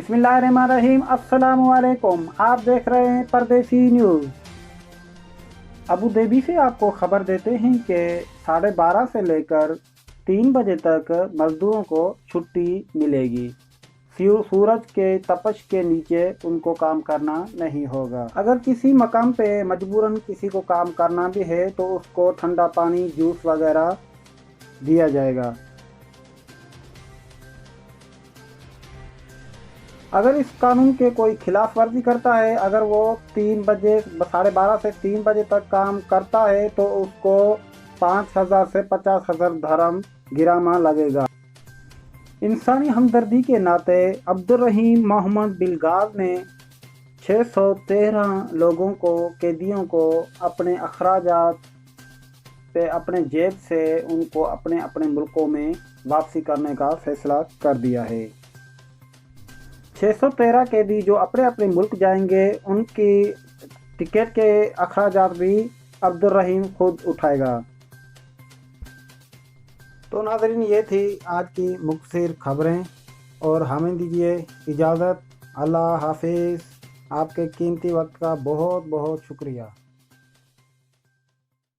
बिस्मिल्लाहिर्रहमानिर्रहीम। अस्सलामु अलैकुम। आप देख रहे हैं परदेसी न्यूज़। अबू धाबी से आपको खबर देते हैं कि 12:30 से लेकर 3 बजे तक मज़दूरों को छुट्टी मिलेगी। सूरज के तपश के नीचे उनको काम करना नहीं होगा। अगर किसी मकाम पे मजबूरन किसी को काम करना भी है तो उसको ठंडा पानी, जूस वगैरह दिया जाएगा। अगर इस कानून के कोई खिलाफ वर्जी करता है, अगर वो 12:30 से 3 बजे तक काम करता है तो उसको 5,000 से 50,000 धर्म गिरामा लगेगा। इंसानी हमदर्दी के नाते अब्दुर्रहीम मोहम्मद बिलगाज ने 613 लोगों को, कैदियों को अपने अखराजात पे अपने जेब से उनको अपने अपने मुल्कों में वापसी करने का फैसला कर दिया है। 613 कैदी जो अपने अपने मुल्क जाएंगे, उनकी टिकट के अखराजात भी अब्दुर्रहीम खुद उठाएगा। तो नाज़रीन, ये थी आज की मुख्तसर खबरें और हमें दीजिए इजाज़त। अल्लाह हाफिज़। आपके कीमती वक्त का बहुत बहुत शुक्रिया।